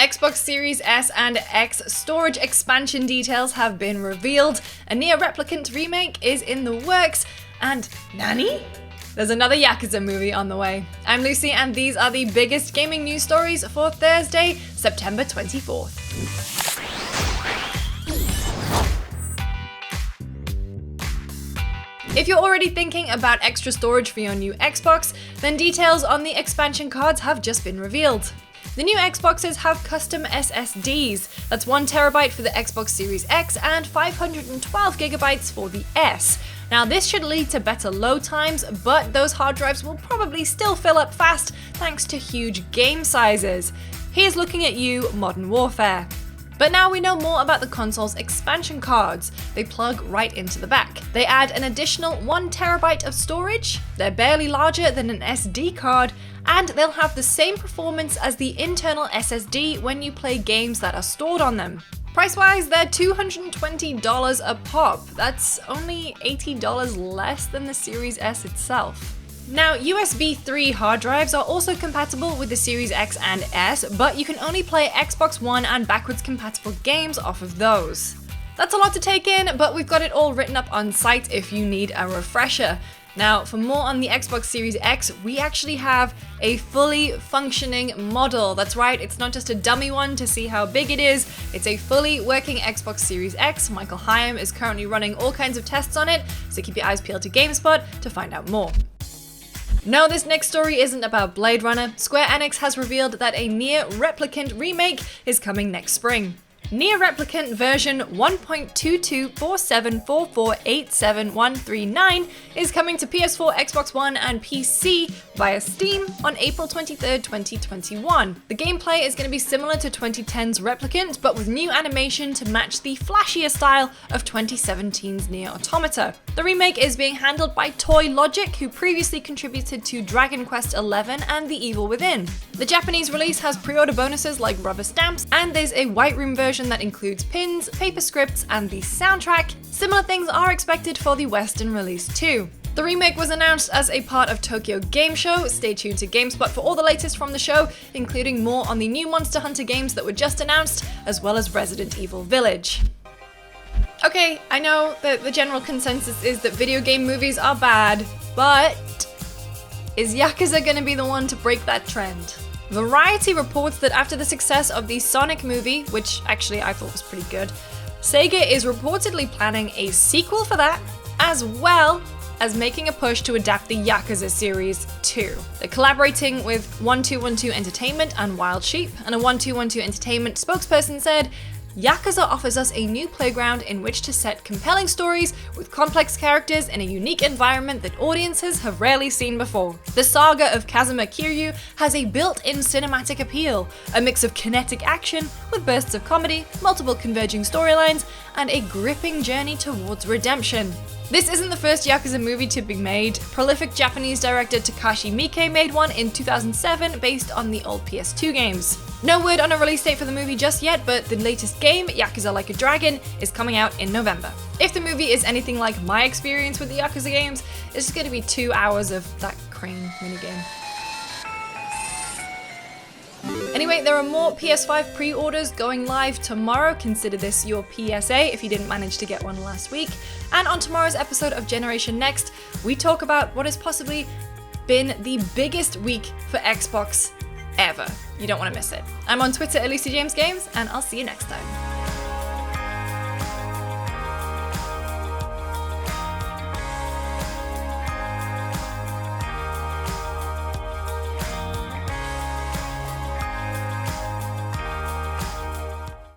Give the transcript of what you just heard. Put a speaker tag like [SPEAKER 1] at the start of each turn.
[SPEAKER 1] Xbox Series S and X storage expansion details have been revealed, a Nier Replicant remake is in the works, and Nani? There's another Yakuza movie on the way. I'm Lucy, and these are the biggest gaming news stories for Thursday, September 24th. If you're already thinking about extra storage for your new Xbox, then details on the expansion cards have just been revealed. The new Xboxes have custom SSDs, that's 1TB for the Xbox Series X and 512GB for the S. Now this should lead to better load times, but those hard drives will probably still fill up fast thanks to huge game sizes. Here's looking at you, Modern Warfare. But now we know more about the console's expansion cards. They plug right into the back. They add an additional 1TB of storage, they're barely larger than an SD card, and they'll have the same performance as the internal SSD when you play games that are stored on them. Price-wise, they're $220 a pop. That's only $80 less than the Series S itself. Now, USB 3 hard drives are also compatible with the Series X and S, but you can only play Xbox One and backwards compatible games off of those. That's a lot to take in, but we've got it all written up on site if you need a refresher. Now, for more on the Xbox Series X, we actually have a fully functioning model. That's right, it's not just a dummy one to see how big it is, it's a fully working Xbox Series X. Michael Hyam is currently running all kinds of tests on it, so keep your eyes peeled to GameSpot to find out more. No, this next story isn't about Blade Runner. Square Enix has revealed that a Nier Replicant remake is coming next spring. Nier Replicant version 1.22474487139 is coming to PS4, Xbox One, and PC via Steam on April 23rd, 2021. The gameplay is going to be similar to 2010's Replicant, but with new animation to match the flashier style of 2017's Nier Automata. The remake is being handled by Toy Logic, who previously contributed to Dragon Quest XI and The Evil Within. The Japanese release has pre-order bonuses like rubber stamps, and there's a White Room version that includes pins, paper scripts, and the soundtrack. Similar things are expected for the Western release too. The remake was announced as a part of Tokyo Game Show. Stay tuned to GameSpot for all the latest from the show, including more on the new Monster Hunter games that were just announced, as well as Resident Evil Village. Okay, I know that the general consensus is that video game movies are bad, but is Yakuza gonna be the one to break that trend? Variety reports that after the success of the Sonic movie, which actually I thought was pretty good, Sega is reportedly planning a sequel for that, as well as making a push to adapt the Yakuza series too. They're collaborating with 1212 Entertainment and Wild Sheep, and a 1212 Entertainment spokesperson said, Yakuza offers us a new playground in which to set compelling stories with complex characters in a unique environment that audiences have rarely seen before. The saga of Kazuma Kiryu has a built-in cinematic appeal, a mix of kinetic action with bursts of comedy, multiple converging storylines, and a gripping journey towards redemption. This isn't the first Yakuza movie to be made. Prolific Japanese director Takashi Miike made one in 2007 based on the old PS2 games. No word on a release date for the movie just yet, but the latest game, Yakuza Like a Dragon, is coming out in November. If the movie is anything like my experience with the Yakuza games, it's just going to be 2 hours of that crane minigame. Anyway, there are more PS5 pre-orders going live tomorrow. Consider this your PSA if you didn't manage to get one last week. And on tomorrow's episode of Generation Next, we talk about what has possibly been the biggest week for Xbox ever. You don't want to miss it. I'm on Twitter at LucyJamesGames, and I'll see you next time.